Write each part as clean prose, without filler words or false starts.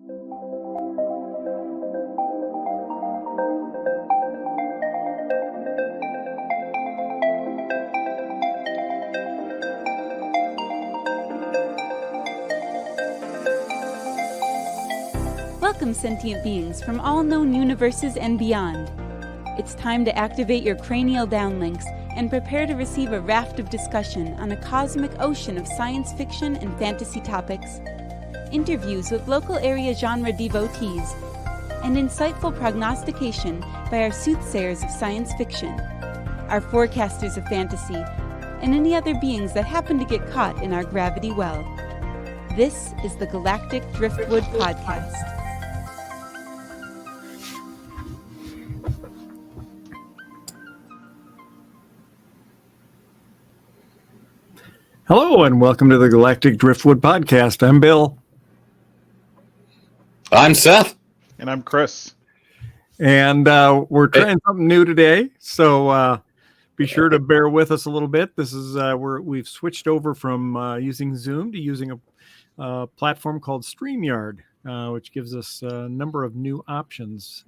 Welcome, sentient beings from all known universes and beyond. It's time to activate your cranial downlinks and prepare to receive a raft of discussion on a cosmic ocean of science fiction and fantasy topics, interviews with local area genre devotees, and insightful prognostication by our soothsayers of science fiction, our forecasters of fantasy, and any other beings that happen to get caught in our gravity well. This is the Galactic Driftwood Podcast. Hello, and welcome to the Galactic Driftwood Podcast. I'm Bill. I'm Seth. And I'm Chris. And we're trying something new today, so be sure to bear with us a little bit. This is we've switched over from using Zoom to using a platform called StreamYard, which gives us a number of new options.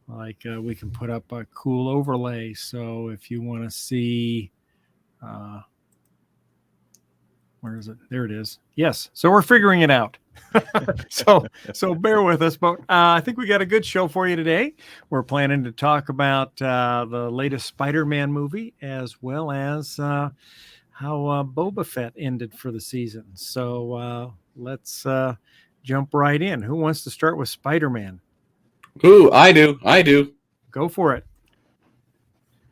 Like we can put up a cool overlay, so if you want to see... where is it? There it is. Yes. So we're figuring it out. so bear with us. But I think we got a good show for you today. We're planning to talk about the latest Spider-Man movie, as well as how Boba Fett ended for the season. So let's jump right in. Who wants to start with Spider-Man? Ooh, I do. Go for it.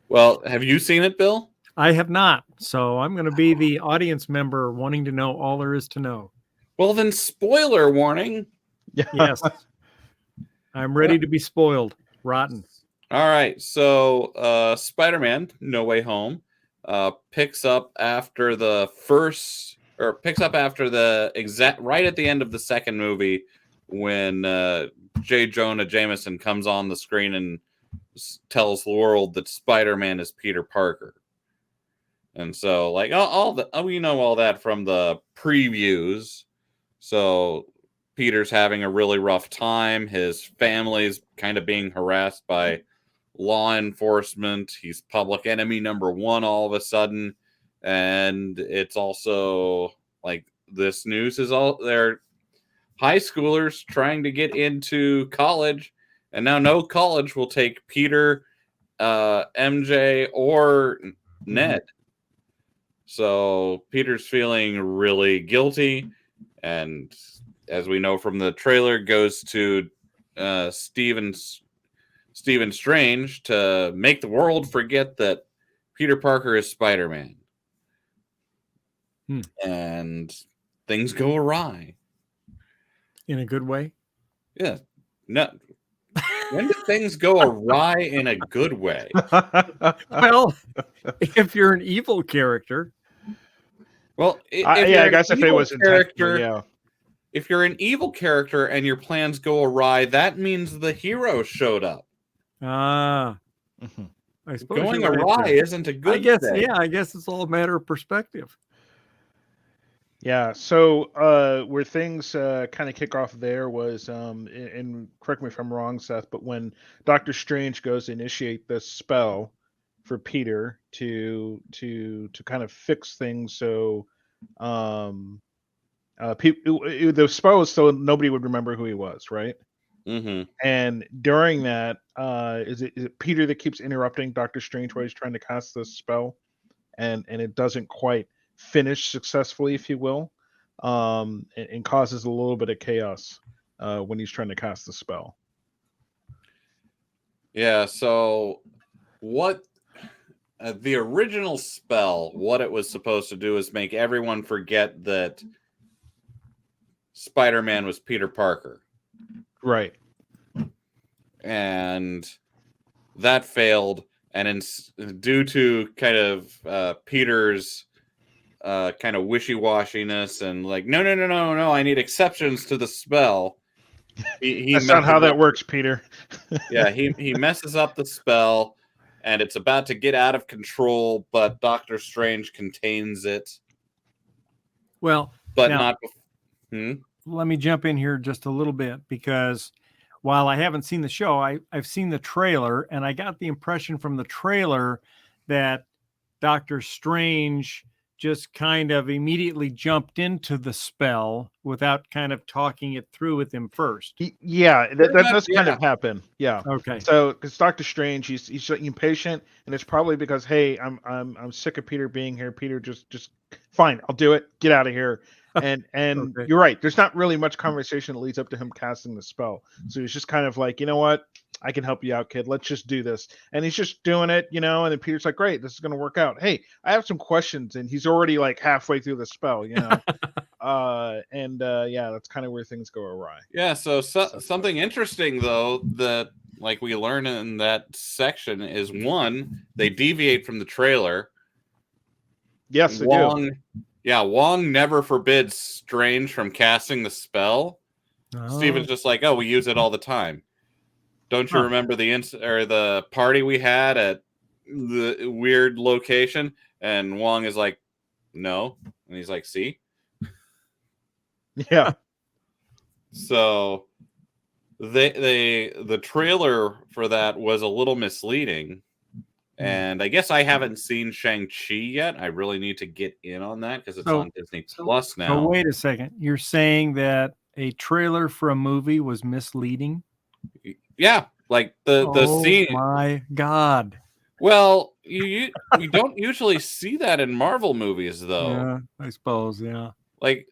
Well, have you seen it, Bill? I have not, so I'm going to be the audience member wanting to know all there is to know. Well, then spoiler warning. Yes. I'm ready to be spoiled. Rotten. All right, so Spider-Man No Way Home picks up after the exact right at the end of the second movie when J. Jonah Jameson comes on the screen and tells the world that Spider-Man is Peter Parker. And so, like, we know all that from the previews. So Peter's having a really rough time. His family's kind of being harassed by law enforcement. He's public enemy number one all of a sudden. And it's also like this news is all they're high schoolers trying to get into college. And now no college will take Peter, MJ, or Ned. So Peter's feeling really guilty, and as we know from the trailer, goes to Stephen Strange to make the world forget that Peter Parker is Spider-Man. And things go awry. In a good way? Yeah. No. When do things go awry in a good way? Well, if you're an evil character. Well, I guess if it was a character, yeah. If you're an evil character and your plans go awry, that means the hero showed up. I suppose going awry isn't a good thing. Yeah, I guess it's all a matter of perspective. Yeah, so where things kind of kick off there was, and correct me if I'm wrong, Seth, but when Doctor Strange goes to initiate this spell for Peter to kind of fix things, so the spell was so nobody would remember who he was, right? Mm-hmm. And during that, is it Peter that keeps interrupting Doctor Strange while he's trying to cast this spell, and it doesn't quite finish successfully, if you will, and causes a little bit of chaos when he's trying to cast the spell. Yeah, so what the original spell, what it was supposed to do is make everyone forget that Spider-Man was Peter Parker. Right. And that failed, and due to kind of Peter's kind of wishy-washiness and like, no, I need exceptions to the spell. That's not how that works, Peter. Yeah, he messes up the spell, and it's about to get out of control, but Doctor Strange contains it. Well, but now, not. let me jump in here just a little bit, because while I haven't seen the show, I've seen the trailer, and I got the impression from the trailer that Doctor Strange just kind of immediately jumped into the spell without kind of talking it through with him first. Yeah, that Pretty much, does kind yeah. of happen. Yeah. Okay. So, because Doctor Strange, he's impatient, and it's probably because, hey, I'm sick of Peter being here. Peter, just fine, I'll do it. Get out of here. And Okay. you're right. There's not really much conversation that leads up to him casting the spell. So he's just kind of like, you know what? I can help you out, kid. Let's just do this. And he's just doing it, And then Peter's like, great, this is going to work out. Hey, I have some questions. And he's already like halfway through the spell, Yeah, that's kind of where things go awry. Yeah. So something interesting though that like we learn in that section is, one, they deviate from the trailer. Yes, they do. Yeah, Wong never forbids Strange from casting the spell. Steven's just like, oh, we use it all the time. Don't you remember the party we had at the weird location? And Wong is like, no. And he's like, see? Yeah. So the trailer for that was a little misleading. And I guess I haven't seen Shang-Chi yet. I really need to get in on that because it's on Disney Plus now. So wait a second. You're saying that a trailer for a movie was misleading? Yeah, like the scene. Oh my God. Well, you don't usually see that in Marvel movies, though. Yeah, I suppose. Yeah. Like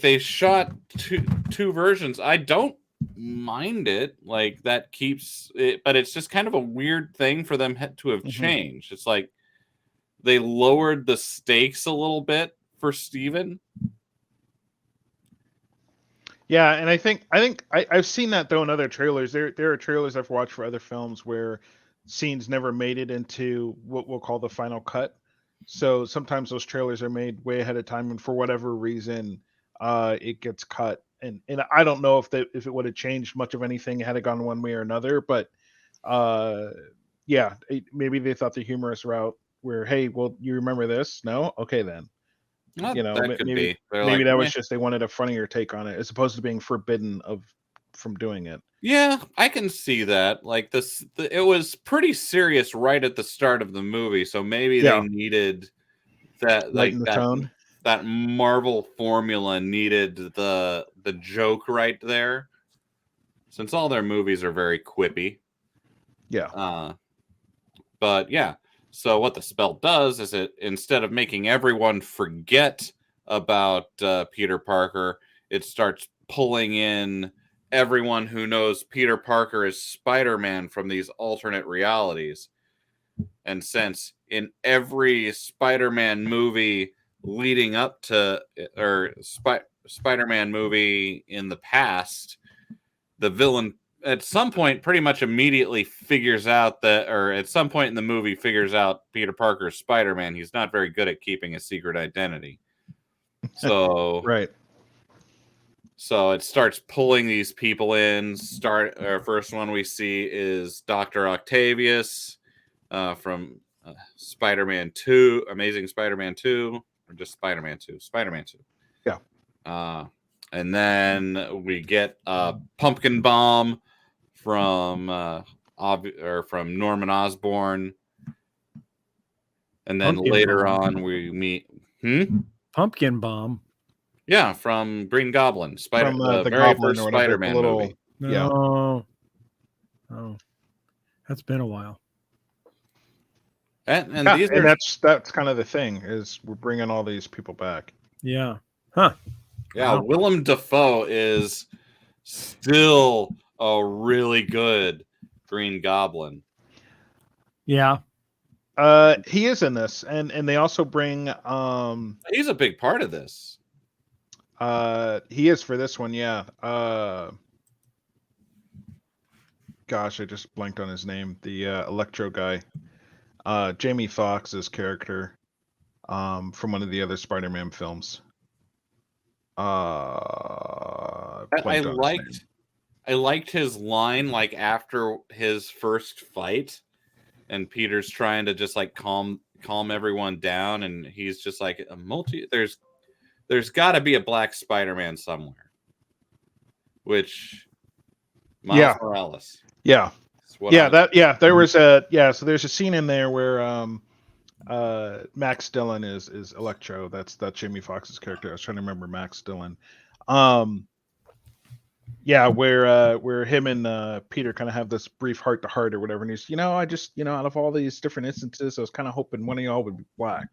they shot two versions. I don't mind it. Like that keeps it, but it's just kind of a weird thing for them to have changed. It's like they lowered the stakes a little bit for Steven. Yeah, and I think I've seen that though in other trailers. There are trailers I've watched for other films where scenes never made it into what we'll call the final cut. So sometimes those trailers are made way ahead of time, and for whatever reason, it gets cut. And I don't know if it would have changed much of anything had it gone one way or another. But maybe they thought the humorous route where, hey, well, you remember this? No, okay then. That could maybe be. They're maybe like, that was just they wanted a funnier take on it as opposed to being forbidden from doing it. Yeah, I can see that. Like it was pretty serious right at the start of the movie, so maybe they needed that, like the tone. That Marvel formula needed the joke right there, since all their movies are very quippy. Yeah. But yeah. So what the spell does is it, instead of making everyone forget about Peter Parker, it starts pulling in everyone who knows Peter Parker is Spider-Man from these alternate realities. And since in every Spider-Man movie leading up to, or Spider-Man movie in the past, the villain at some point pretty much immediately figures out that, or at some point in the movie figures out Peter Parker's Spider-Man. He's not very good at keeping a secret identity. So right. So it starts pulling these people in. Our first one we see is Dr. Octavius from Spider-Man 2, Amazing Spider-Man 2, or just Spider-Man 2? Spider-Man 2. Yeah. And then we get Pumpkin Bomb from Norman Osborn. And then later on we meet Pumpkin Bomb. Yeah, from Green Goblin, the very Goblin first or whatever, Spider-Man movie. No. Oh, that's been a while. And that's kind of the thing, is we're bringing all these people back. Yeah. Huh. Yeah, wow. Willem Dafoe is still a really good Green Goblin. Yeah. He is in this, and they also bring he's a big part of this. He is for this one, yeah. Gosh, I just blanked on his name. The Electro guy. Jamie Foxx's character from one of the other Spider-Man films. I liked his line, like after his first fight, and Peter's trying to just like calm everyone down, and he's just like there's there's got to be a black Spider-Man somewhere. Which Miles Morales. Yeah. There was so there's a scene in there where Max Dillon is Electro. That's Jamie Foxx's character. I was trying to remember Max Dillon. Where him and Peter kind of have this brief heart to heart or whatever, and he's, I just, out of all these different instances, I was kind of hoping one of y'all would be black,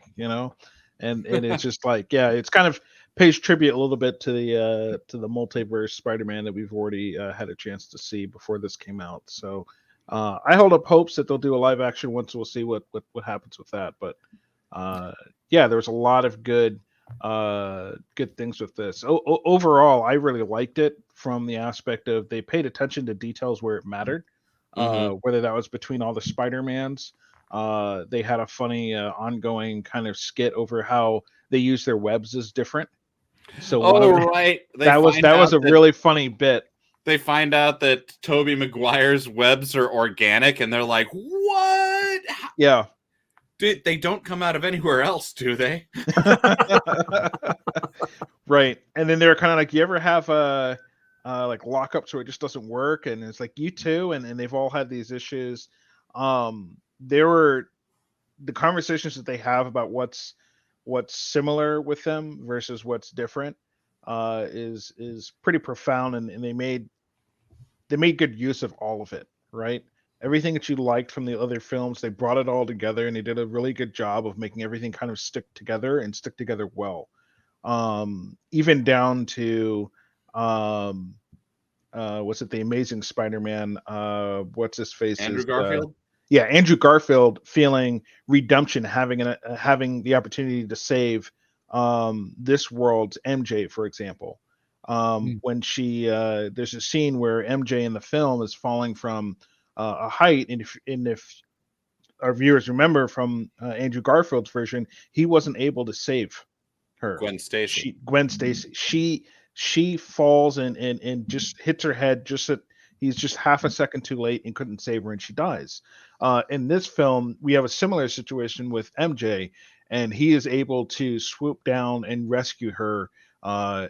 and it's just like, it's kind of pays tribute a little bit to the multiverse Spider-Man that we've already had a chance to see before this came out. So I hold up hopes that they'll do a live action one, so we'll see what happens with that. But there was a lot of good things with this. Overall, I really liked it from the aspect of they paid attention to details where it mattered, whether that was between all the Spider-Mans. They had a funny ongoing kind of skit over how they use their webs as different. So right, that was a really funny bit. They find out that Tobey Maguire's webs are organic, and they're like, "What?" Yeah. They don't come out of anywhere else, do they? Right. And then they're kind of like, you ever have like lockups where it just doesn't work? And it's like, you too. And they've all had these issues. There were the conversations that they have about what's similar with them versus what's different is pretty profound. And they made good use of all of it, right? Everything that you liked from the other films, they brought it all together, and they did a really good job of making everything kind of stick together well. Even down to was it the Amazing Spider-Man? What's his face? Andrew Garfield. Andrew Garfield feeling redemption, having the opportunity to save this world's MJ, for example. When she there's a scene where MJ in the film is falling from a height, and if our viewers remember from Andrew Garfield's version, he wasn't able to save her. Gwen Stacy. She falls and just hits her head. He's just half a second too late and couldn't save her, and she dies. In this film, we have a similar situation with MJ, and he is able to swoop down and rescue her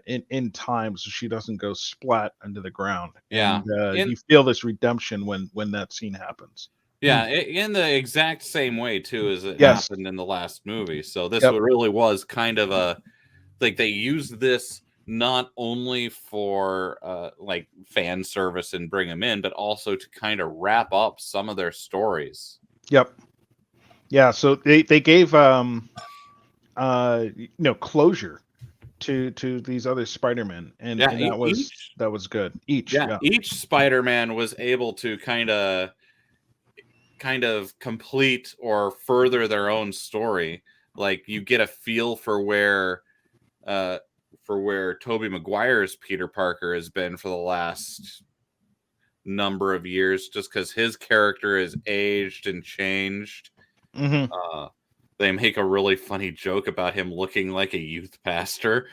in time so she doesn't go splat into the ground. Yeah. And you feel this redemption when that scene happens. Yeah, in the exact same way too as it happened in the last movie. So this really was kind of a, like, they used this not only for like fan service and bring them in, but also to kind of wrap up some of their stories. Yep. Yeah, so they gave closure to these other Spider-Men, and that was good. Each Spider-Man was able to kind of complete or further their own story. Like, you get a feel for where Tobey Maguire's Peter Parker has been for the last number of years, just because his character is aged and changed. They make a really funny joke about him looking like a youth pastor.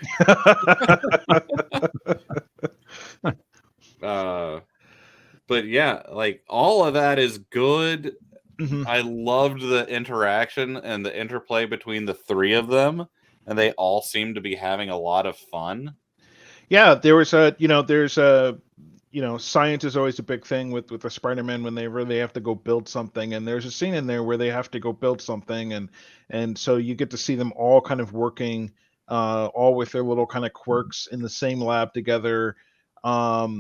But yeah, like, all of that is good. I loved the interaction and the interplay between the three of them, and they all seem to be having a lot of fun. Yeah, there's science is always a big thing with the Spider-Man when they really have to go build something, and there's a scene in there where they have to go build something, and so you get to see them all kind of working all with their little kind of quirks in the same lab together. What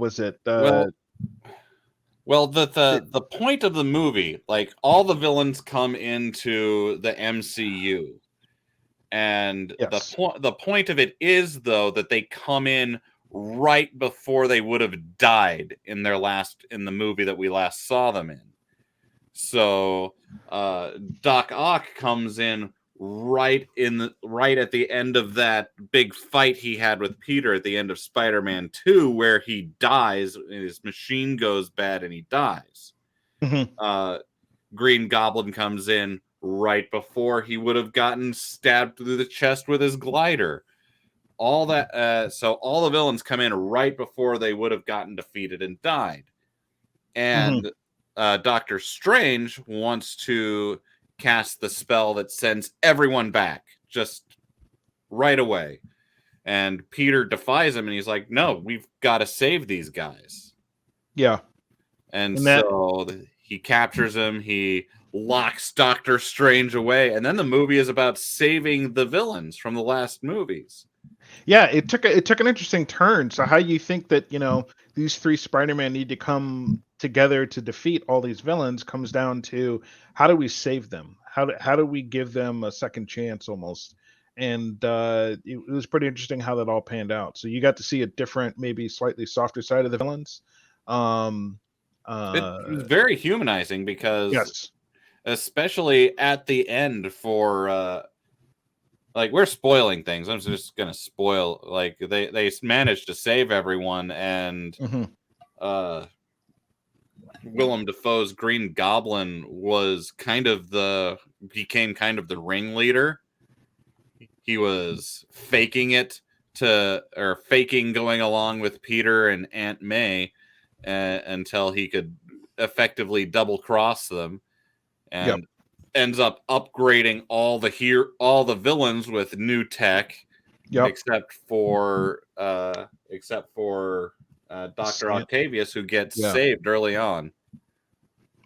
was it? Well, the point of the movie, like, all the villains come into the MCU. And the point of it is, though, that they come in right before they would have died in the movie that we last saw them in. So Doc Ock comes in right at the end of that big fight he had with Peter at the end of Spider-Man 2, where he dies, his machine goes bad and he dies. Green Goblin comes in right before he would have gotten stabbed through the chest with his glider. All that, so all the villains come in right before they would have gotten defeated and died. And Doctor Strange wants to casts the spell that sends everyone back just right away. And Peter defies him, and he's like, no, we've got to save these guys. Yeah. And And that- so he captures him, he locks Doctor Strange away, and then the movie is about saving the villains from the last movies. Yeah, it took an interesting turn. So how you think that, these three Spider-Man need to come together to defeat all these villains comes down to how do we save them? How do we give them a second chance almost? And it was pretty interesting how that all panned out. So you got to see a different, maybe slightly softer side of the villains. It was very humanizing because, yes, especially at the end for like, we're spoiling things. I'm just gonna spoil, like, they managed to save everyone, and Willem Dafoe's Green Goblin became kind of the ringleader. He was faking going along with Peter and Aunt May until he could effectively double cross them, and ends up upgrading all the villains with new tech, except for Dr. Octavius, who gets saved early on.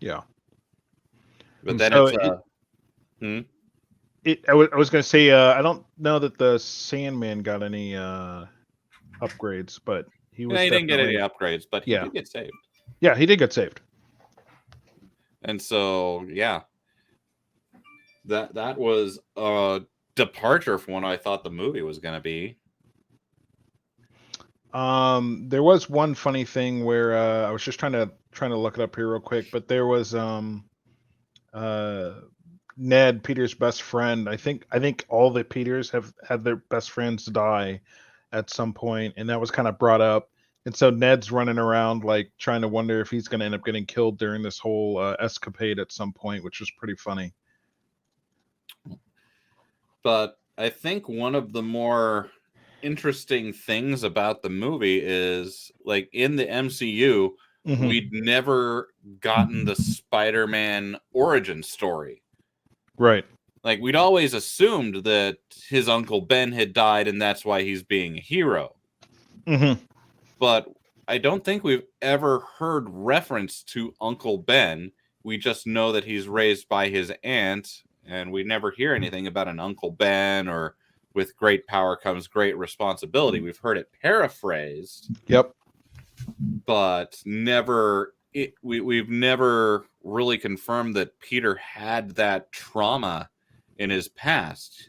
Yeah. But then so I was going to say, I don't know that the Sandman got any upgrades, but he didn't get any upgrades, but he did get saved. Yeah, he did get saved. And so, yeah, that was a departure from what I thought the movie was going to be. There was one funny thing where I was just trying to look it up here real quick, but there was Ned, Peter's best friend. I think all the Peters have had their best friends die at some point, and that was kind of brought up. And so Ned's running around like trying to wonder if he's going to end up getting killed during this whole escapade at some point, which was pretty funny. But I think one of the more interesting things about the movie is, like, in the MCU, we'd never gotten the Spider-Man origin story. Right. Like, we'd always assumed that his Uncle Ben had died and that's why he's being a hero. But I don't think we've ever heard reference to Uncle Ben. We just know that he's raised by his aunt, and we never hear anything about an Uncle Ben or with great power comes great responsibility. We've heard it paraphrased. Yep. But we've never really confirmed that Peter had that trauma in his past.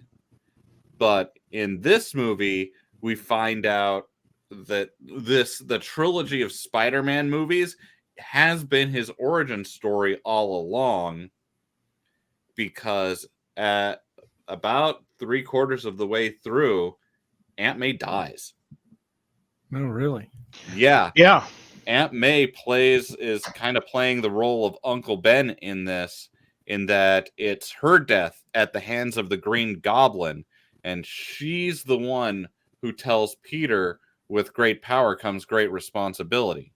But in this movie, we find out that the trilogy of Spider-Man movies has been his origin story all along, because at about 3/4 of the way through, Aunt May dies. No, really? Yeah. Yeah. Aunt May is kind of playing the role of Uncle Ben in this, in that it's her death at the hands of the Green Goblin, and she's the one who tells Peter, with great power comes great responsibility.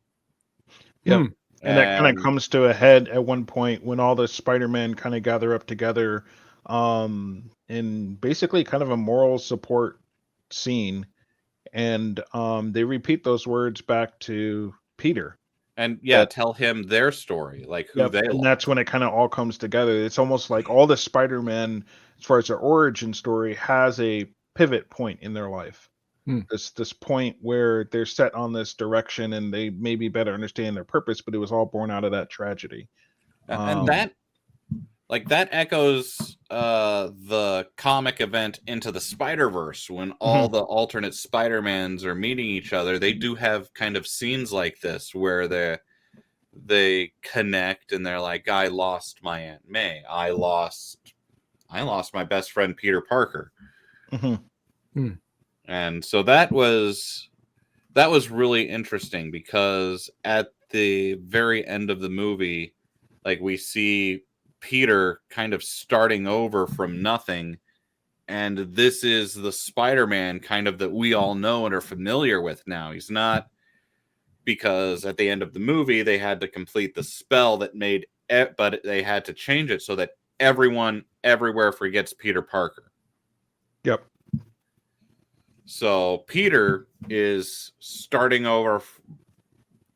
Yep. And that kind of comes to a head at one point when all the Spider-Man kind of gather up together in basically kind of a moral support scene. And they repeat those words back to Peter. And tell him their story, like who they and that's when it kind of all comes together. It's almost like all the Spider-Man, as far as their origin story, has a pivot point in their life. This point where they're set on this direction and they maybe better understand their purpose, but it was all born out of that tragedy. And that echoes the comic event Into the Spider-Verse, when all the alternate Spider-Mans are meeting each other. They do have kind of scenes like this where they connect and they're like, I lost my Aunt May. I lost my best friend Peter Parker. And so that was really interesting, because at the very end of the movie, like, we see Peter kind of starting over from nothing, and this is the Spider-Man kind of that we all know and are familiar with now. He's not, because at the end of the movie they had to complete the spell that made it, but they had to change it so that everyone everywhere forgets Peter Parker. Yep. So Peter is starting over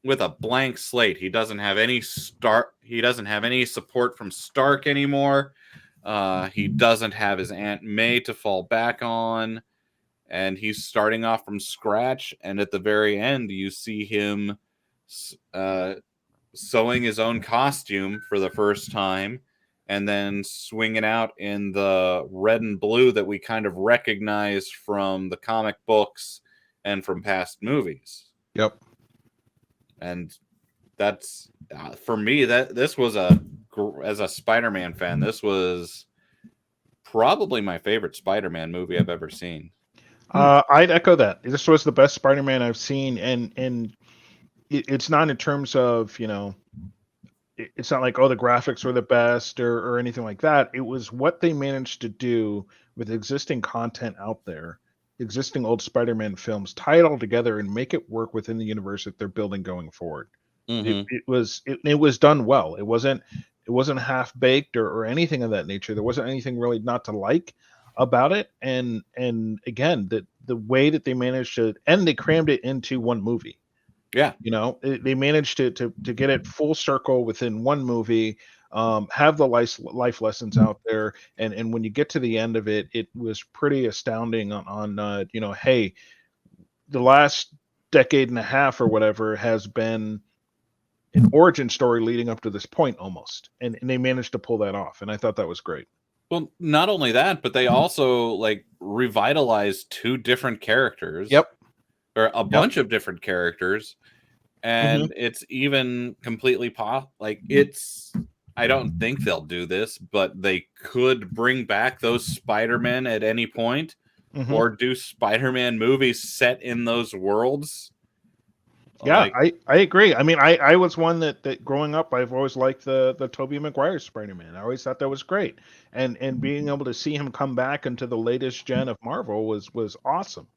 with a blank slate. He doesn't have any support from Stark anymore. He doesn't have his Aunt May to fall back on, and he's starting off from scratch. And at the very end, you see him sewing his own costume for the first time, and then swinging out in the red and blue that we kind of recognize from the comic books and from past movies. Yep. And that's for me, that this was as a Spider-Man fan, this was probably my favorite Spider-Man movie I've ever seen. I'd echo that. This was the best Spider-Man I've seen, and it's not in terms of, it's not like, oh, the graphics were the best or anything like that. It was what they managed to do with existing content out there, existing old Spider-Man films, tie it all together and make it work within the universe that they're building going forward. Mm-hmm. It was done well. It wasn't half baked or anything of that nature. There wasn't anything really not to like about it. And again, the way that they managed to, and they crammed it into one movie. Yeah. They managed to get it full circle within one movie, have the life lessons out there. And when you get to the end of it, it was pretty astounding on hey, the last decade and a half or whatever has been an origin story leading up to this point almost. And they managed to pull that off. And I thought that was great. Well, not only that, but they also revitalized two different characters. Yep. Or a bunch of different characters. And it's even completely I don't think they'll do this, but they could bring back those Spider-Men at any point, or do Spider-Man movies set in those worlds. Yeah, I agree. I mean, I was one that growing up, I've always liked the Tobey Maguire Spider-Man. I always thought that was great. And being able to see him come back into the latest gen of Marvel was awesome.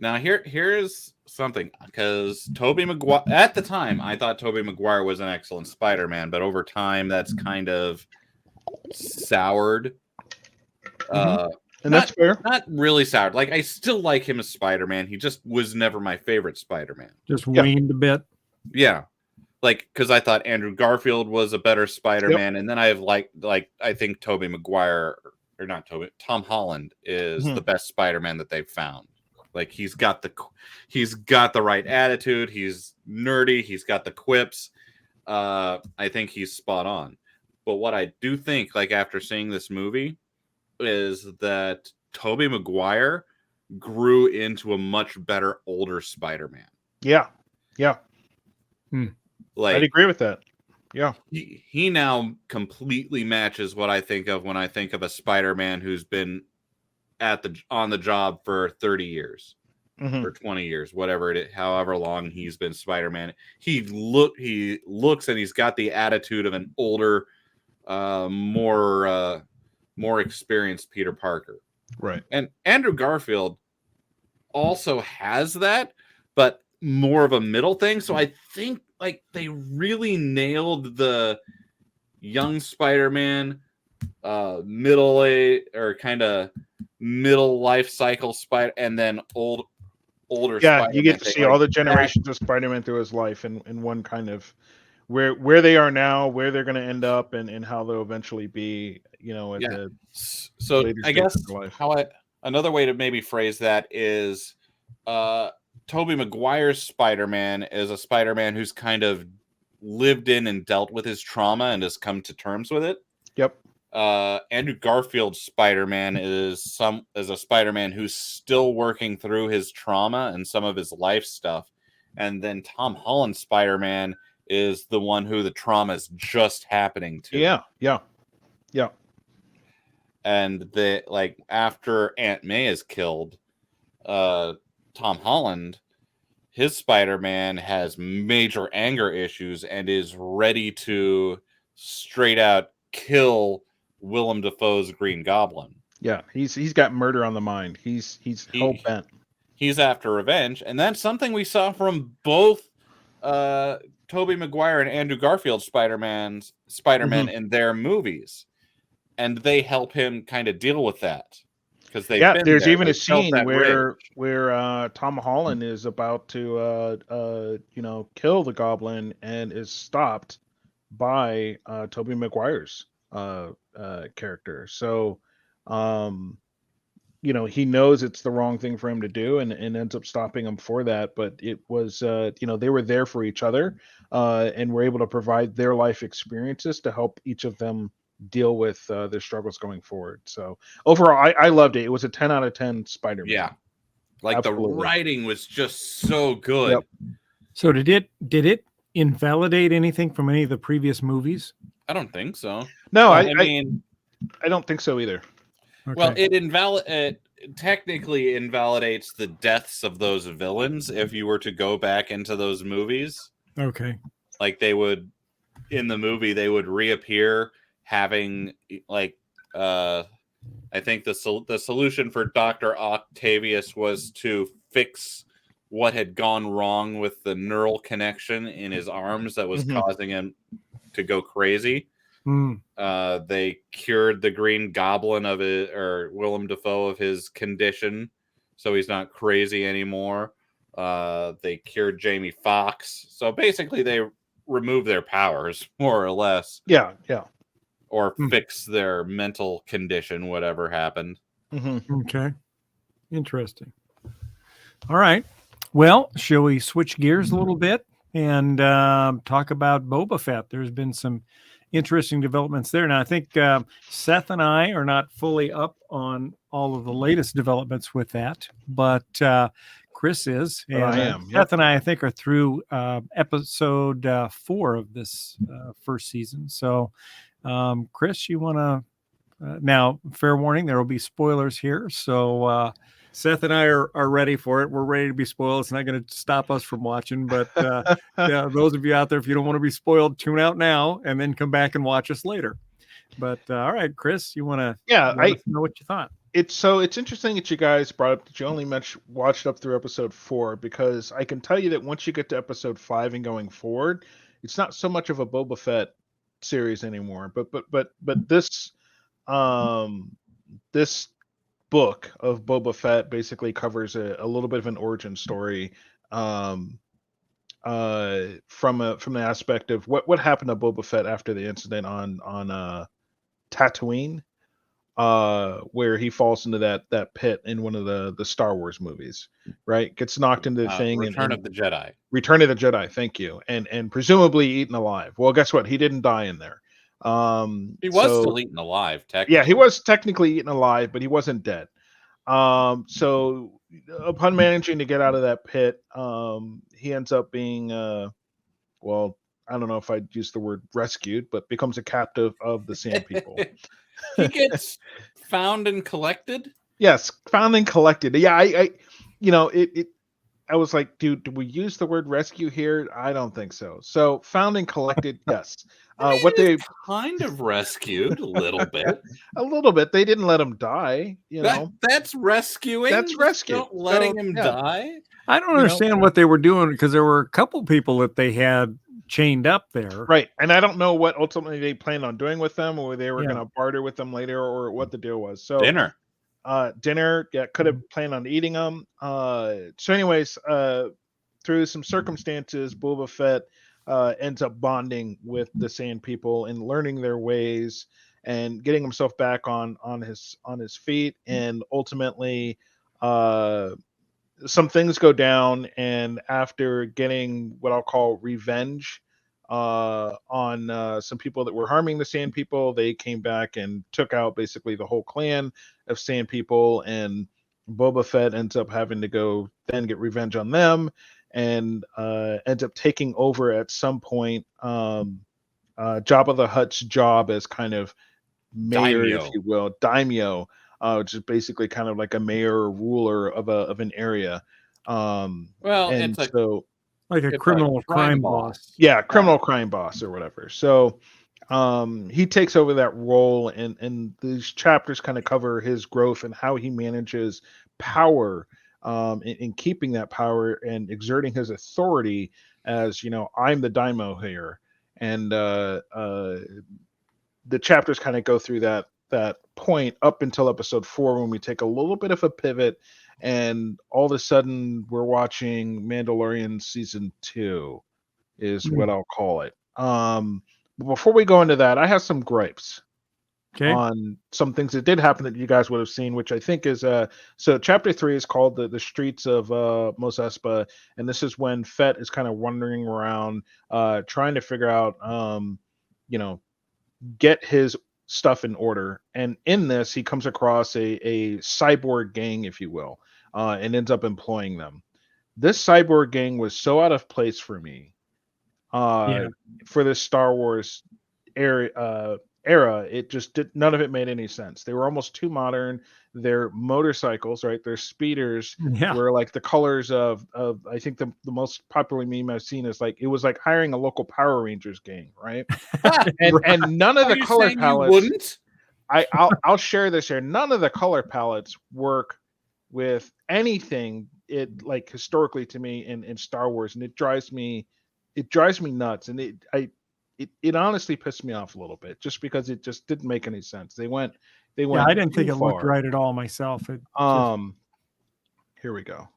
Now here's something, because Tobey Maguire, at the time, I thought Tobey Maguire was an excellent Spider-Man, but over time that's kind of soured. And that's fair. Not really soured. I still like him as Spider-Man. He just was never my favorite Spider-Man. Just waned a bit. Yeah. Because I thought Andrew Garfield was a better Spider-Man, and then I have I think Tobey Maguire, or not Tobey, Tom Holland is the best Spider-Man that they've found. He's got the right attitude. He's nerdy. He's got the quips. I think he's spot on. But what I do think, after seeing this movie, is that Tobey Maguire grew into a much better older Spider-Man. Yeah. I'd agree with that. Yeah. He now completely matches what I think of when I think of a Spider-Man who's been on the job for 30 years or 20 years, however long he's been Spider-Man. He looks and he's got the attitude of an older, more experienced Peter Parker. Right. And Andrew Garfield also has that, but more of a middle thing. So I think they really nailed the young Spider-Man, middle age, or kind of middle life cycle Spider, and then older. Yeah, Spider-Man you get to see all the generations of Spider-Man through his life in one kind of where they are now, where they're going to end up, and how they'll eventually be. So I guess another way to maybe phrase that is, Tobey Maguire's Spider-Man is a Spider-Man who's kind of lived in and dealt with his trauma and has come to terms with it. Yep. Andrew Garfield's Spider-Man is a Spider-Man who's still working through his trauma and some of his life stuff. And then Tom Holland's Spider-Man is the one who the trauma is just happening to. Yeah. And after Aunt May is killed, Tom Holland, his Spider-Man has major anger issues and is ready to straight out kill Willem Dafoe's Green Goblin. Yeah, he's got murder on the mind. He's hell bent. He's after revenge, and that's something we saw from both Tobey Maguire and Andrew Garfield Spider-Man in their movies, and they help him kind of deal with that because they've been there's there. even They a felt scene that where rage. Tom Holland is about to kill the Goblin and is stopped by Tobey Maguire's character. So he knows it's the wrong thing for him to do, and ends up stopping him for that. But it was they were there for each other, and were able to provide their life experiences to help each of them deal with their struggles going forward. So overall, I loved it. It was a 10 out of 10 Spider-Man. Yeah, like Absolutely. the writing was just so good. Yep. So did it invalidate anything from any of the previous movies? I don't think so. No, I mean, I don't think so either. Okay. well, it technically invalidates the deaths of those villains if you were to go back into those movies. Okay. Like they would, in the movie, they would reappear having like I think the solution for Dr. Octavius was to fix what had gone wrong with the neural connection in his arms that was causing him to go crazy. They cured the Green Goblin of it, or Willem Dafoe of his condition, so he's not crazy anymore. They cured Jamie Foxx. So basically they remove their powers, more or less. Yeah. Or fix their mental condition, whatever happened. Okay. Interesting. All right. Well, shall we switch gears a little bit and talk about Boba Fett? There's been some interesting developments there. Now, I think Seth and I are not fully up on all of the latest developments with that, but Chris is. And I am. Seth and I think, are through episode 4 of this first season. So, Chris, you want to now, fair warning, there will be spoilers here. So Seth and I are ready for it. We're ready to be spoiled. It's not going to stop us from watching. But yeah, those of you out there, if you don't want to be spoiled, tune out now and then come back and watch us later. But all right, Chris, you want to let us know what you thought? It's interesting that you guys brought up that you only watched up through episode 4, because I can tell you that once you get to episode 5 and going forward, it's not so much of a Boba Fett series anymore. But this this book of Boba Fett basically covers a little bit of an origin story from the aspect of what happened to Boba Fett after the incident on Tatooine, where he falls into that pit in one of the Star Wars movies, right? Gets knocked into the thing. Return of the Jedi. Return of the Jedi. Thank you. And presumably eaten alive. Well, guess what? He didn't die in there. He was still eaten alive, technically. Yeah, he was technically eaten alive, but he wasn't dead. So upon managing to get out of that pit, he ends up being, well, I don't know if I'd use the word rescued, but becomes a captive of the Sand People. He gets found and collected? Yes, found and collected. Yeah, I I was like, dude, do we use the word rescue here? I don't think so. So found and collected, yes. What they kind of rescued a little bit. A little bit. They didn't let him die, That's rescuing. That's rescue. Not letting him die. I don't understand what they were doing, because there were a couple people that they had chained up there. Right. And I don't know what ultimately they planned on doing with them, or they were going to barter with them later, or what the deal was. So dinner. Yeah, could have planned on eating them. So anyways, through some circumstances, Boba Fett ends up bonding with the Sand People and learning their ways and getting himself back on his feet. And ultimately, some things go down, and after getting what I'll call revenge on some people that were harming the Sand People, they came back and took out basically the whole clan of Sand People, and Boba Fett ends up having to go then get revenge on them, and ends up taking over at some point Jabba the Hutt's job as kind of mayor, daimyo, if you will, daimyo, which is basically kind of like a mayor or ruler of an area. Well, and it's so like a criminal crime boss. Yeah, criminal crime boss or whatever. So he takes over that role, and these chapters kind of cover his growth and how he manages power, in keeping that power and exerting his authority as, I'm the daimyo here. And the chapters kind of go through that point up until episode 4, when we take a little bit of a pivot, and all of a sudden we're watching Mandalorian season 2 is what I'll call it. Before we go into that, I have some gripes on some things that did happen that you guys would have seen, which I think is so chapter 3 is called the streets of Mos Espa, and this is when Fett is kind of wandering around trying to figure out get his stuff in order. And in this, he comes across a cyborg gang, if you will, and ends up employing them. This cyborg gang was so out of place for me for this Star Wars era. It just did, none of it made any sense. They were almost too modern. Their motorcycles, right? Their speeders were like the colors of I think the most popular meme I've seen is like, it was like hiring a local Power Rangers gang, right? and none of the color palettes wouldn't? I'll share this here. None of the color palettes work with anything like historically to me in Star Wars, and it drives me nuts. And it honestly pissed me off a little bit, just because it just didn't make any sense. They went I didn't think it far. looked right at all myself. Here we go.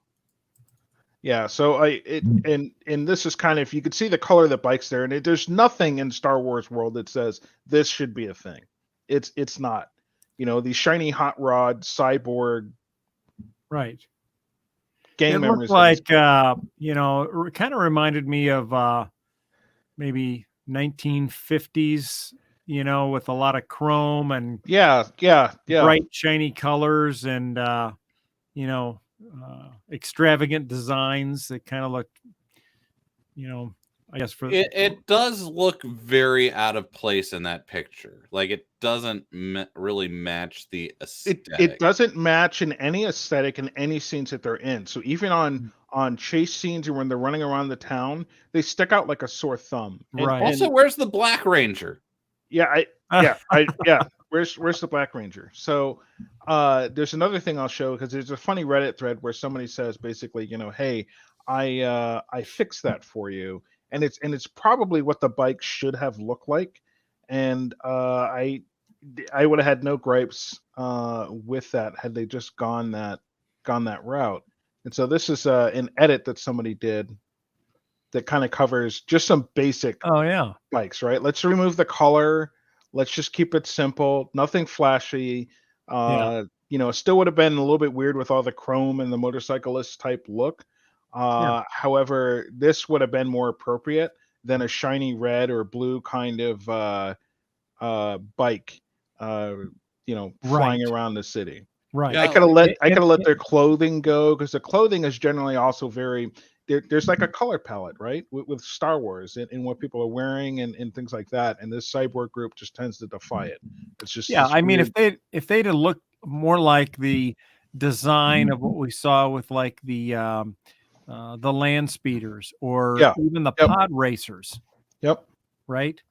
Yeah, so and this is kind of, you could see the color of the bikes there, and there's nothing in Star Wars world that says this should be a thing. It's not. These shiny hot rod cyborg gang it members. Looked like it kind of reminded me of maybe 1950s, with a lot of chrome and bright shiny colors and extravagant designs that kind of looked, I guess it does look very out of place in that picture. Like, it doesn't really match the aesthetic. It doesn't match in any aesthetic in any scenes that they're in. So even on chase scenes or when they're running around the town, they stick out like a sore thumb. Right. Also, where's the Black Ranger? Where's the Black Ranger? So there's another thing I'll show, because there's a funny Reddit thread where somebody says basically, hey, I fixed that for you. And it's probably what the bike should have looked like. And I would have had no gripes with that had they just gone that route. And so this is an edit that somebody did that kind of covers just some basic bikes, right? Let's remove the color. Let's just keep it simple. Nothing flashy. Still would have been a little bit weird with all the chrome and the motorcyclist type look. However, this would have been more appropriate than a shiny red or blue kind of bike, flying around the city. Right. I could have let their clothing go, because the clothing is generally also very. There's like a color palette, right, with Star Wars and what people are wearing and things like that. And this cyborg group just tends to defy it. It's just I mean, if they'd have looked more like the design of what we saw with like the land speeders or even the pod racers. Right.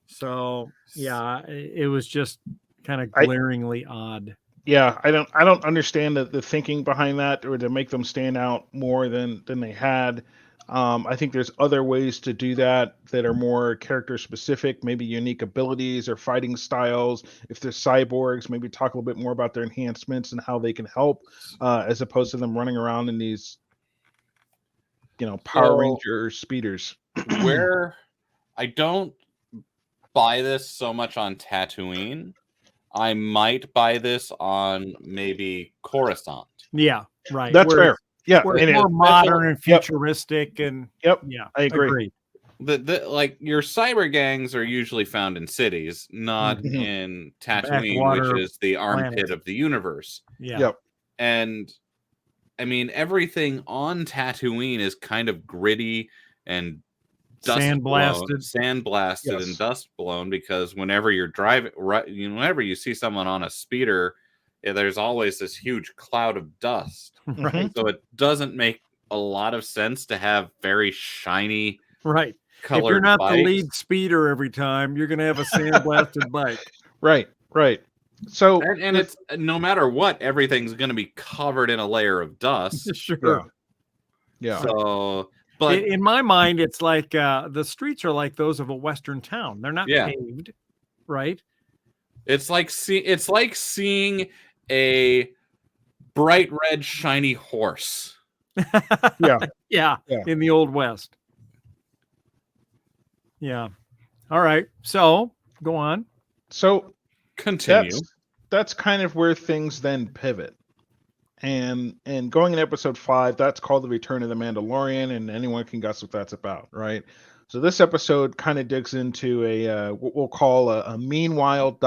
So it was just kind of glaringly odd. I don't understand the thinking behind that, or to make them stand out more than they had. I think there's other ways to do that are more character specific, maybe unique abilities or fighting styles. If they're cyborgs, maybe talk a little bit more about their enhancements and how they can help, as opposed to them running around in these Power Ranger speeders. Where I don't buy this so much on Tatooine, I might buy this on maybe Coruscant. Yeah, right. That's fair. Yeah, where it's more modern and futuristic, and I agree. The like your cyber gangs are usually found in cities, not in Tatooine, Backwater which is the armpit planet of the universe. And I mean, everything on Tatooine is kind of gritty and sandblasted and dust blown, because whenever you're driving, whenever you see someone on a speeder, there's always this huge cloud of dust. Right. So it doesn't make a lot of sense to have very shiny, colored if you're not bikes. The lead speeder every time, you're going to have a sandblasted bike. Right. So and it's no matter what, everything's going to be covered in a layer of dust. Sure. Yeah. So, But in my mind, it's like the streets are like those of a Western town. They're not Yeah. paved, right? it's like seeing a bright red shiny horse. Yeah. Yeah, Yeah. in the Old West. Yeah. All right. So go on. So Continue. that's kind of where things then pivot. And going in episode 5, that's called The Return of the Mandalorian, and anyone can guess what that's about, right? So this episode kind of digs into a what we'll call a meanwhile ...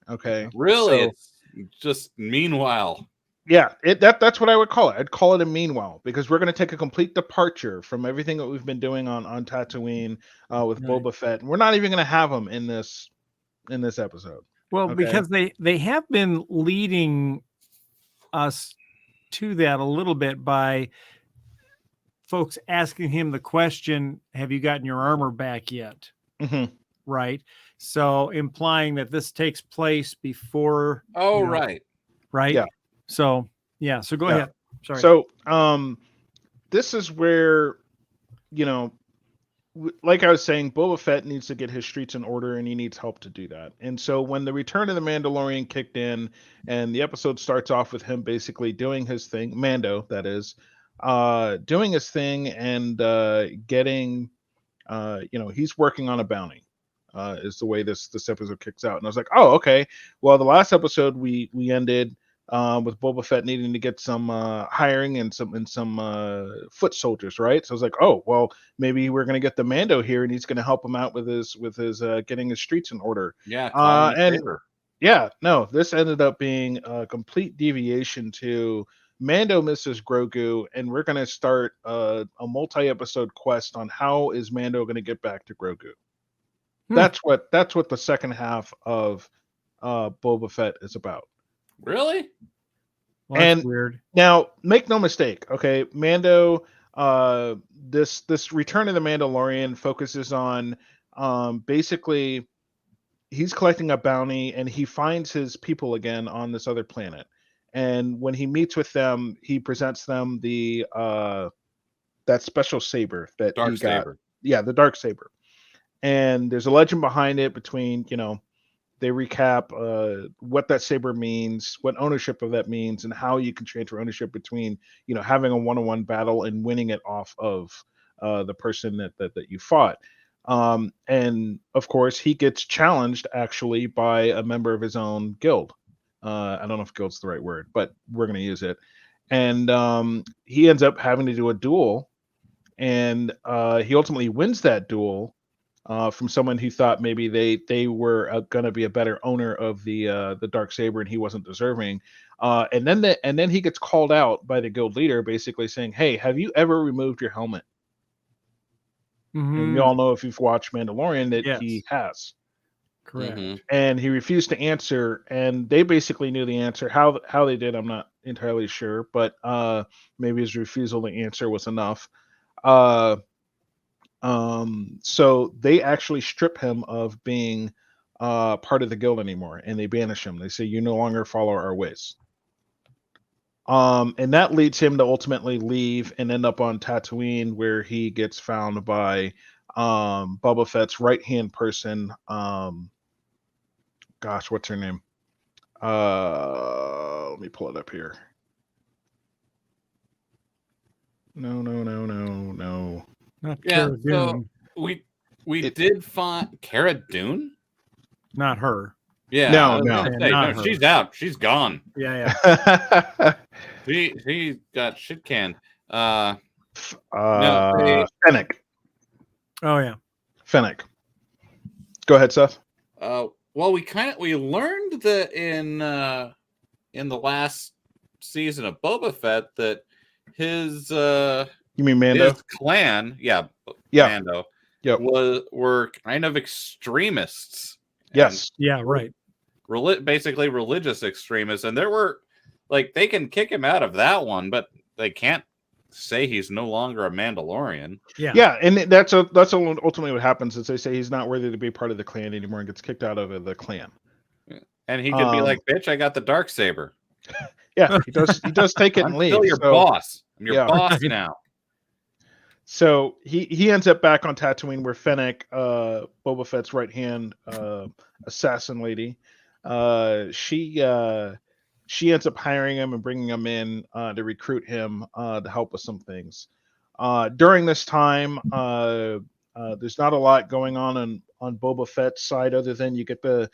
Okay. Really, So, it's just meanwhile. yeah, that's what I would call it. I'd call it a meanwhile, because we're going to take a complete departure from everything that we've been doing on Tatooine with Right. Boba Fett, and we're not even going to have him in this episode. Well, Okay. because they have been leading us to that a little bit by folks asking him the question, have you gotten your armor back yet? Mm-hmm. Right. So implying that this takes place before. Oh, you know, right. Right. Yeah. So, yeah. So go Yeah. ahead. Sorry. So, this is where, like I was saying, Boba Fett needs to get his streets in order, and he needs help to do that. And so when the Return of the Mandalorian kicked in, and the episode starts off with him basically doing his thing, Mando, that is, doing his thing and getting, he's working on a bounty. Is the way this episode kicks out, and I was like, oh, okay. Well, the last episode we ended with Boba Fett needing to get some hiring and some foot soldiers, right? So I was like, oh, well, maybe we're gonna get the Mando here, and he's gonna help him out with his getting his streets in order. Yeah. And yeah, no, this ended up being a complete deviation to Mando misses Grogu, and we're gonna start a multi-episode quest on how is Mando gonna get back to Grogu. That's what the second half of Boba Fett is about. Really? Well, that's and weird. Now, make no mistake, okay? Mando, this Return of the Mandalorian focuses on basically he's collecting a bounty, and he finds his people again on this other planet. And when he meets with them, he presents them the that special saber that Dark he got. saber. Yeah, the dark saber. And there's a legend behind it between, they recap what that saber means, what ownership of that means, and how you can transfer ownership between, having a one-on-one battle and winning it off of the person that you fought. And of course, he gets challenged actually by a member of his own guild. I don't know if guild's the right word, but we're going to use it. And he ends up having to do a duel, and he ultimately wins that duel. From someone who thought maybe they were going to be a better owner of the dark saber, and he wasn't deserving. And then he gets called out by the guild leader, basically saying, "Hey, have you ever removed your helmet?" And you all know, if you've watched Mandalorian, that Yes. he has. Correct. Mhm. And he refused to answer, and they basically knew the answer. How they did, I'm not entirely sure, but maybe his refusal to answer was enough. So they actually strip him of being part of the guild anymore, and they banish him. They say, you no longer follow our ways. And that leads him to ultimately leave and end up on Tatooine, where he gets found by Boba Fett's right-hand person. Gosh, what's her name? Let me pull it up here. No. Not Yeah. Cara So Dune. we did find Cara Dune. Not her. Yeah. No, I was no. gonna Yeah, say, not no, her. she's out. She's gone. Yeah. She got shit canned. Fennec. Oh yeah. Fennec. Go ahead, Seth. Well, we learned that in the last season of Boba Fett that his You mean Mando? his clan, Yeah. Mando, Yep. were kind of extremists. Yes. Yeah. Right. Basically religious extremists, and there were they can kick him out of that one, but they can't say he's no longer a Mandalorian. Yeah. Yeah, and that's ultimately what happens is they say he's not worthy to be part of the clan anymore and gets kicked out of the clan. And he could be like, "Bitch, I got the dark saber." Yeah, he does take it I'm and leave. still your so- boss. I'm your Yeah. boss now. So he ends up back on Tatooine where Fennec, Boba Fett's right hand assassin lady, she ends up hiring him and bringing him in to recruit him to help with some things. During this time, there's not a lot going on Boba Fett's side other than you get the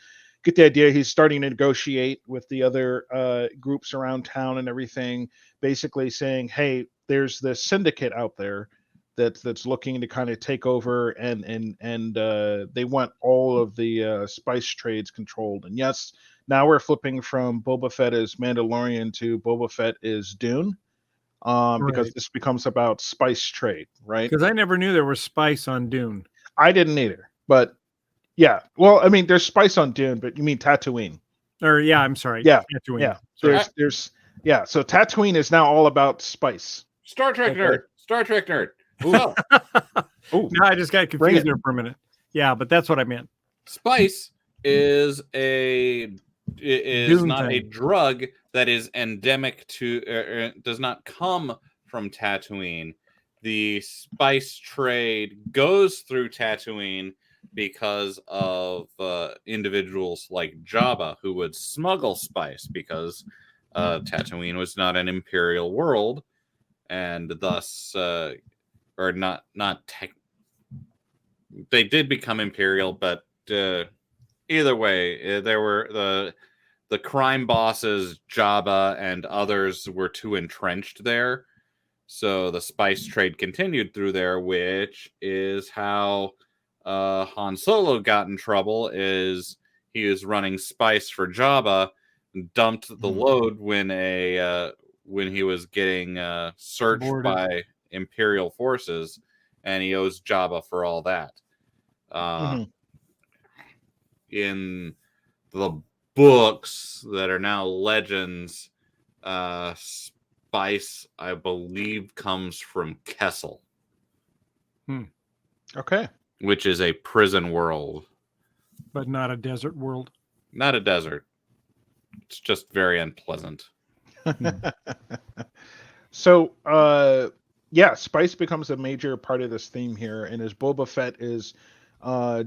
idea he's starting to negotiate with the other groups around town and everything, basically saying, "Hey, there's this syndicate out there that's looking to kind of take over, and they want all of the spice trades controlled." And yes, now we're flipping from Boba Fett as Mandalorian to Boba Fett is Dune, because Right. this becomes about spice trade, right? Because I never knew there was spice on Dune. I didn't either, but yeah. Well, I mean, there's spice on Dune, but you mean Tatooine? Or yeah, I'm sorry. Yeah, Tatooine. yeah. Sorry. There's yeah. So Tatooine is now all about spice. Star Trek Okay. nerd. Star Trek nerd. So, Ooh, No, I just got Bring confused it. there for a minute. Yeah, but that's what I meant. spice is Dune not a thing. drug that is endemic to does not come from Tatooine. The spice trade goes through Tatooine because of individuals like Jabba who would smuggle spice because Tatooine was not an imperial world, and thus or not tech. They did become imperial, but either way, there were the crime bosses, Jabba and others, were too entrenched there. So the spice trade continued through there, which is how Han Solo got in trouble. Is he was running spice for Jabba, dumped the load when he was getting searched Boarded. by Imperial forces, and he owes Jabba for all that. In the books that are now legends, spice, I believe, comes from Kessel, Okay. which is a prison world, But not a desert world. not a desert. It's just very unpleasant. So, yeah, spice becomes a major part of this theme here, and as Boba Fett is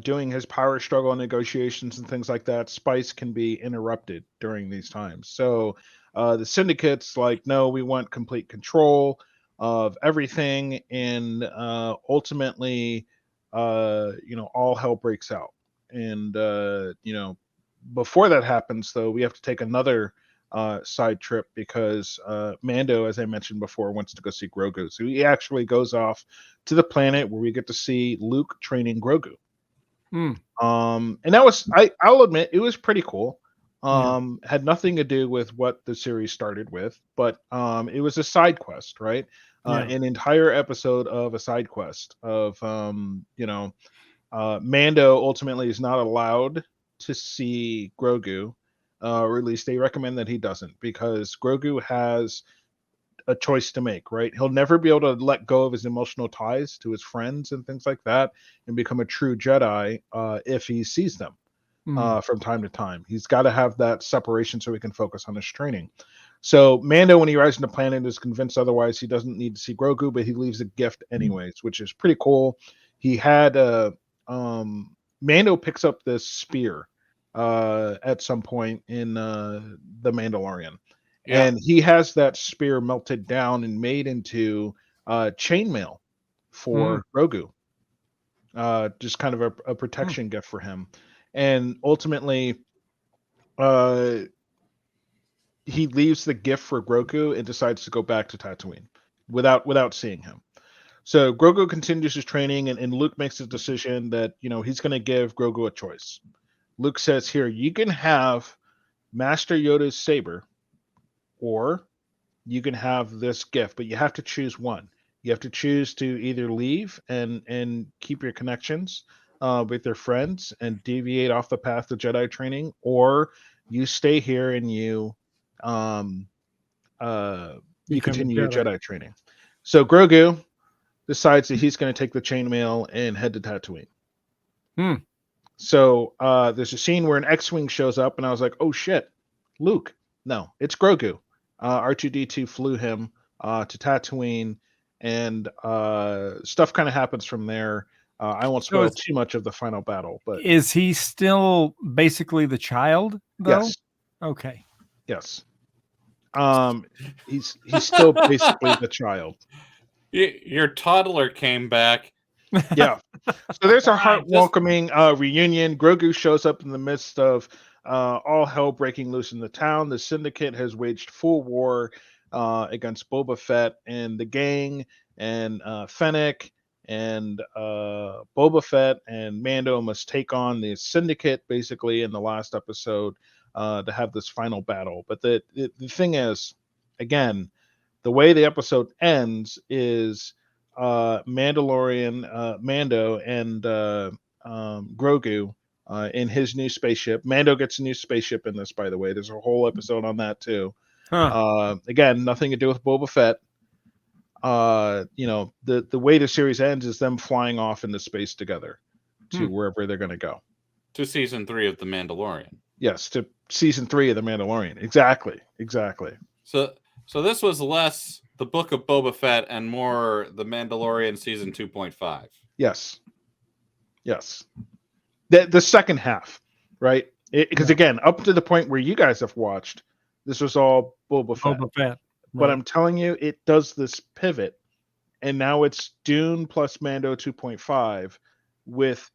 doing his power struggle negotiations and things like that, spice can be interrupted during these times. So, the syndicate's like, no, we want complete control of everything, and ultimately, all hell breaks out. And before that happens, though, we have to take another side trip because Mando, as I mentioned before, wants to go see Grogu. So he actually goes off to the planet where we get to see Luke training Grogu. And that was, I'll admit, it was pretty cool. Had nothing to do with what the series started with, but it was a side quest, right? An entire episode of a side quest of Mando ultimately is not allowed to see Grogu, or at least they recommend that he doesn't, because Grogu has a choice to make, right? He'll never be able to let go of his emotional ties to his friends and things like that and become a true Jedi if he sees them from time to time. He's got to have that separation so he can focus on his training. So Mando, when he arrives on the planet, is convinced otherwise. He doesn't need to see Grogu, but he leaves a gift anyways, which is pretty cool. He had Mando picks up this spear at some point in the Mandalorian. Yeah. And he has that spear melted down and made into chainmail for Grogu. Just kind of a protection gift for him. And ultimately, he leaves the gift for Grogu and decides to go back to Tatooine without seeing him. So Grogu continues his training, and Luke makes the decision that he's going to give Grogu a choice. Luke says, "Here, you can have Master Yoda's saber, or you can have this gift, but you have to choose one. You have to choose to either leave and keep your connections with your friends and deviate off the path of Jedi training, or you stay here and you continue your Jedi training." So Grogu decides that he's going to take the chainmail and head to Tatooine. So there's a scene where an X-wing shows up, and I was like, "Oh shit, Luke!" No, it's Grogu. R2D2 flew him to Tatooine and stuff kind of happens from there. I won't spoil too much of the final battle, but is he still basically the child, though? yes, Okay. yes. He's still basically the child. Your toddler came back. Yeah. So there's a heart-welcoming reunion. Grogu shows up in the midst of all hell breaking loose in the town. The Syndicate has waged full war against Boba Fett and the gang, and Fennec and Boba Fett and Mando must take on the Syndicate basically in the last episode to have this final battle. But the thing is, again, the way the episode ends is Mandalorian Mando and Grogu in his new spaceship. Mando gets a new spaceship in this, by the way. There's a whole episode on that too. Again, nothing to do with Boba Fett. The way the series ends is them flying off into space together to wherever they're going to go. To season 3 of The Mandalorian. Yes, to season 3 of The Mandalorian. Exactly. So this was less the Book of Boba Fett and more The Mandalorian season 2.5. Yes. The second half, right? Because again, up to the point where you guys have watched, this was all Boba Fett. Right. But I'm telling you, it does this pivot, and now it's Dune plus Mando 2.5 with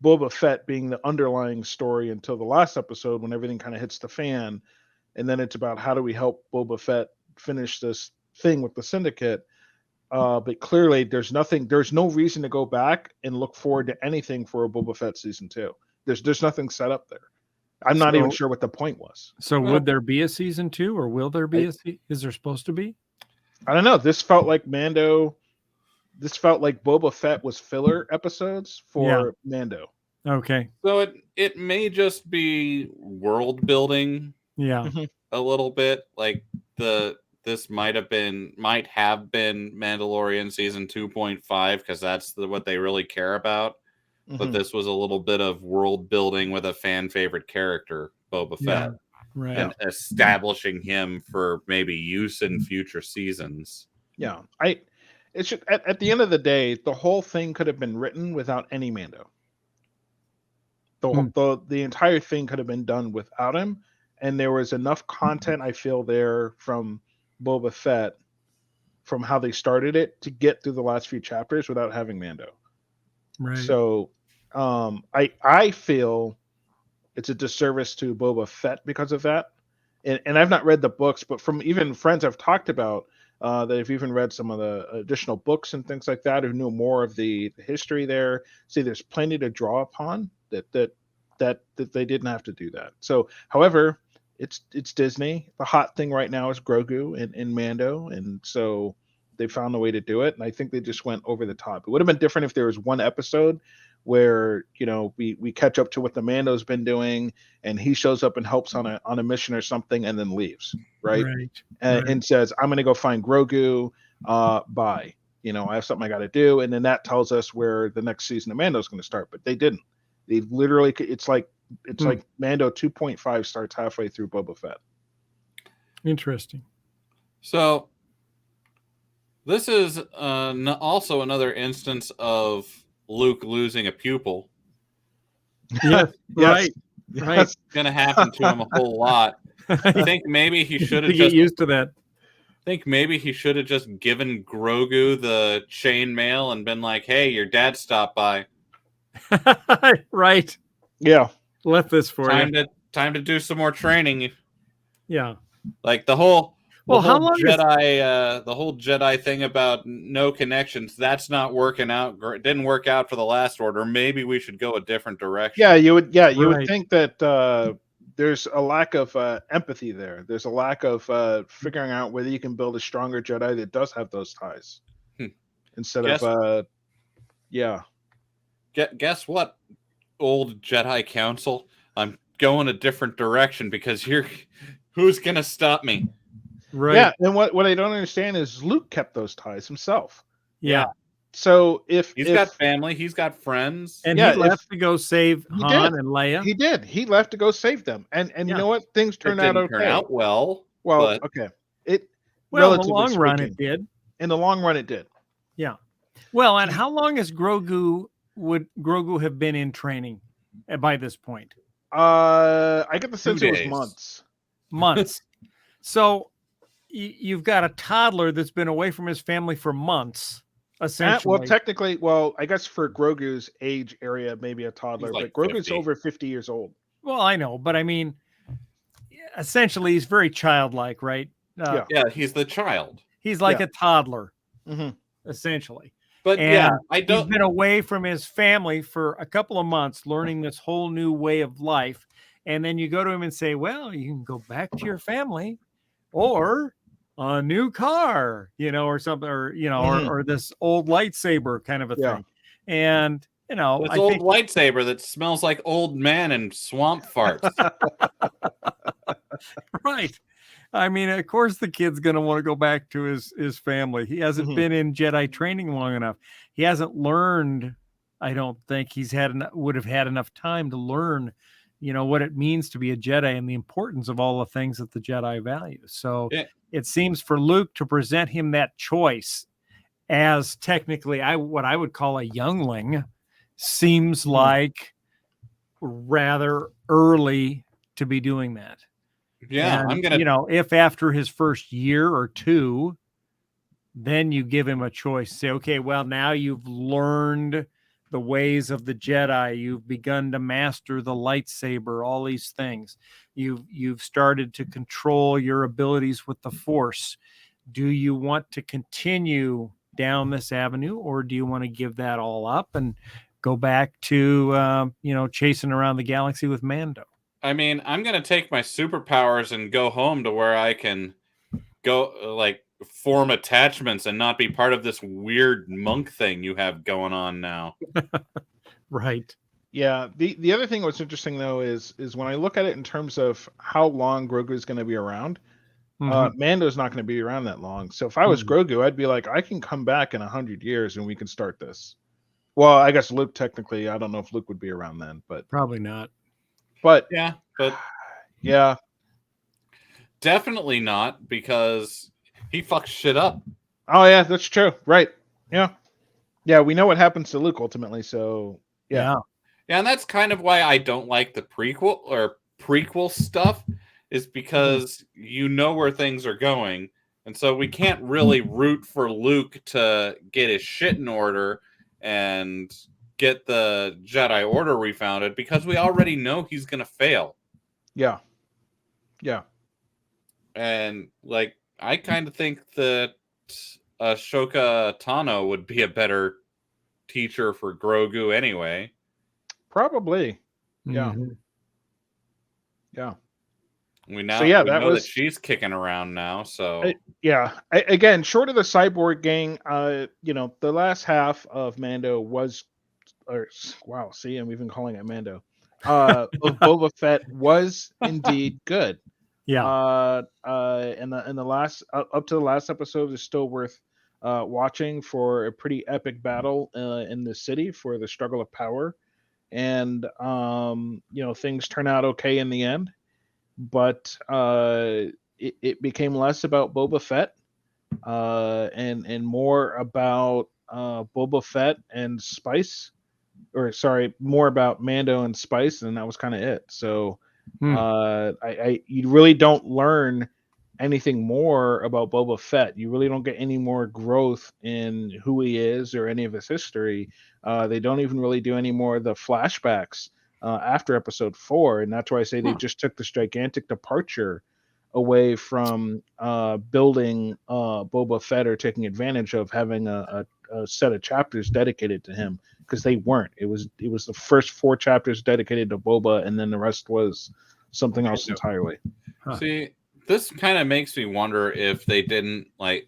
Boba Fett being the underlying story until the last episode when everything kind of hits the fan, and then it's about how do we help Boba Fett finish this thing with the Syndicate. But clearly, there's no reason to go back and look forward to anything for a Boba Fett season 2. There's nothing set up there. I'm not even sure what the point was. So would there be a season 2, or will there be is there supposed to be? I don't know. This felt like Mando. This felt like Boba Fett was filler episodes for Mando. Okay. So it may just be world building. Yeah. A little bit. Like this might have been Mandalorian season 2.5 because that's what they really care about. But this was a little bit of world building with a fan favorite character, Boba Fett, right, and establishing him for maybe use in future seasons. Yeah, it's just, at the end of the day, the whole thing could have been written without any Mando. The entire thing could have been done without him, and there was enough content I feel there from Boba Fett, from how they started it, to get through the last few chapters without having Mando. Right. So I feel it's a disservice to Boba Fett because of that. And I've not read the books, but from even friends I've talked about that have even read some of the additional books and things like that, who knew more of the history there, see there's plenty to draw upon that they didn't have to do that. So, however, it's Disney. The hot thing right now is Grogu and Mando, and so they found a way to do it, and I think they just went over the top. It would have been different if there was one episode where we catch up to what the Mando's been doing, and he shows up and helps on a mission or something, and then leaves, right? And says, "I'm going to go find Grogu. Bye. I have something I got to do," and then that tells us where the next season of Mando's going to start. But they didn't. They literally, it's like Mando 2.5 starts halfway through Boba Fett. Interesting. So. This is also another instance of Luke losing a pupil. Yes, right. It's going to happen to him a whole lot. I think maybe he should have get used to that. I think maybe he should have just given Grogu the chain mail and been like, "Hey, your dad stopped by." Right. Yeah. Left this for you. Time to do some more training. Yeah. Like the whole how long the whole Jedi thing about no connections, that's not working out. It didn't work out for the Last Order. Maybe we should go a different direction. Yeah, you would think that there's a lack of empathy there. There's a lack of figuring out whether you can build a stronger Jedi that does have those ties. Instead of Guess what, old Jedi Council? I'm going a different direction because who's gonna stop me? Right. Yeah, and what I don't understand is Luke kept those ties himself. Yeah. So if he's got family, he's got friends, and he left to go save Han and Leia. He did. He left to go save them, and you know what? Things turned out okay. Turn out well. Well, okay. In the long run, it did. In the long run, it did. Yeah. Well, and how long has Grogu have been in training by this point? I get the sense 2 it was days. months. Months. So you've got a toddler that's been away from his family for months, essentially. Well, technically, I guess for Grogu's age area, maybe a toddler, He's like but Grogu's 50. over 50 years old. Well, I know, but I mean, essentially, he's very childlike, right? Yeah, he's the child. He's like a toddler, Mm-hmm. essentially. But And yeah, I he's don't. been away from his family for a couple of months, learning this whole new way of life. And then you go to him and say, well, you can go back to your family or a new car, or something, or, or this old lightsaber kind of a thing. And, This old lightsaber that smells like old man and swamp farts. Right. I mean, of course, the kid's going to want to go back to his family. He hasn't been in Jedi training long enough. He hasn't learned. I don't think would have had enough time to learn, what it means to be a Jedi and the importance of all the things that the Jedi value. So it seems for Luke to present him that choice as technically what I would call a youngling seems like rather early to be doing that. Yeah, And, I'm gonna. If after his first year or two, then you give him a choice. Say, okay, well, now you've learned the ways of the Jedi. You've begun to master the lightsaber. All these things. You've started to control your abilities with the Force. Do you want to continue down this avenue, or do you want to give that all up and go back to chasing around the galaxy with Mando? I mean, I'm gonna take my superpowers and go home to where I can go form attachments and not be part of this weird monk thing you have going on now. Right. Yeah. The other thing that's interesting though is when I look at it in terms of how long Grogu is going to be around, Mando's not going to be around that long. So if I was Grogu, I'd be like, I can come back in 100 years and we can start this. Well, I guess Luke technically, I don't know if Luke would be around then, but probably not. But yeah, definitely not, because he fucks shit up. Oh yeah, that's true. Right. Yeah. We know what happens to Luke ultimately. So yeah, and that's kind of why I don't like the prequel stuff, is because you know where things are going, and so we can't really root for Luke to get his shit in order and get the Jedi Order refounded, because we already know he's gonna fail. Yeah. And I kind of think that Ahsoka Tano would be a better teacher for Grogu anyway. Probably. Yeah. We know that she's kicking around now. So again, short of the cyborg gang, the last half of Mando was, see, I'm even calling it Mando. Of Boba Fett was indeed good. Yeah. And the last up to the last episode is still worth watching for a pretty epic battle in the city for the struggle of power, and things turn out okay in the end, but it became less about Boba Fett and more about Boba Fett and Spice, more about Mando and Spice, and that was kind of it. So you really don't learn anything more about Boba Fett. You really don't get any more growth in who he is or any of his history. They don't even really do any more of the flashbacks after episode 4, and that's why I say they just took this gigantic departure away from building Boba Fett or taking advantage of having a set of chapters dedicated to him, because they weren't. It was the first 4 chapters dedicated to Boba, and then the rest was something else entirely. See, this kind of makes me wonder if they didn't have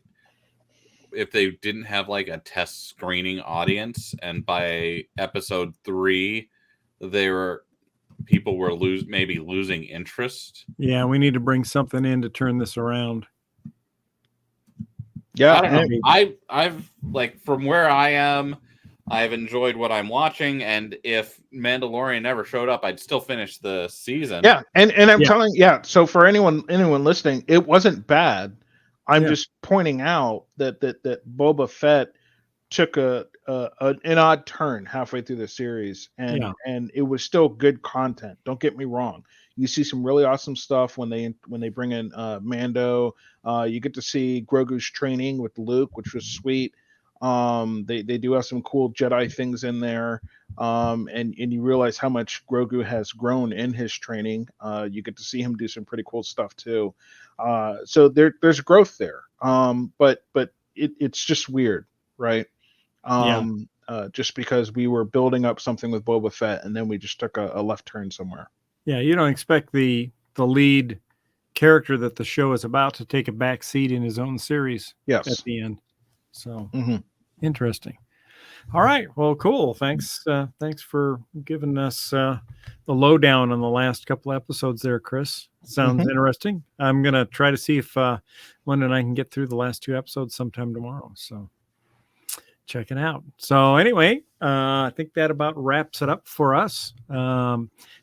a test screening audience, and by episode 3 people were maybe losing interest. Yeah, we need to bring something in to turn this around. Yeah, I don't know. I've from where I am, I've enjoyed what I'm watching, and if Mandalorian never showed up, I'd still finish the season. Yeah, and I'm telling so for anyone listening, it wasn't bad. I'm Yeah. just pointing out that Boba Fett took an odd turn halfway through the series, and Yeah. it was still good content. Don't get me wrong. You see some really awesome stuff when they bring in Mando. You get to see Grogu's training with Luke, which was sweet. They do have some cool Jedi things in there, and you realize how much Grogu has grown in his training. You get to see him do some pretty cool stuff too. So there's growth there. But it's just weird, right? Just because we were building up something with Boba Fett and then we just took a left turn somewhere. Yeah, you don't expect the lead character that the show is about to take a back seat in his own series at Yes. the end. So Mhm. interesting. All right. Well, cool. Thanks. Thanks for giving us the lowdown on the last couple episodes there, Chris. Sounds interesting. I'm going to try to see if Linda and I can get through the last 2 episodes sometime tomorrow. So check it out. So anyway, I think that about wraps it up for us.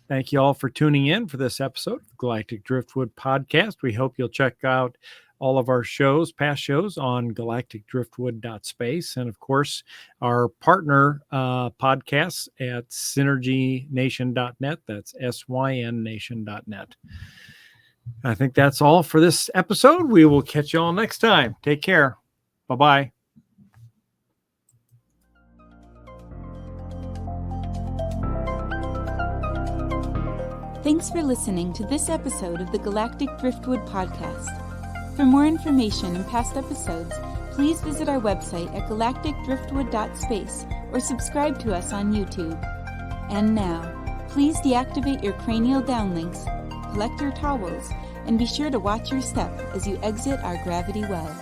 Thank you all for tuning in for this episode of Galactic Driftwood Podcast. We hope you'll check out all of our shows, past shows, on galacticdriftwood.space. And of course, our partner podcasts at synergynation.net. That's synnation.net. I think that's all for this episode. We will catch you all next time. Take care. Bye-bye. Thanks for listening to this episode of the Galactic Driftwood Podcast. For more information and past episodes, please visit our website at galacticdriftwood.space or subscribe to us on YouTube. And now, please deactivate your cranial downlinks, collect your towels, and be sure to watch your step as you exit our gravity well.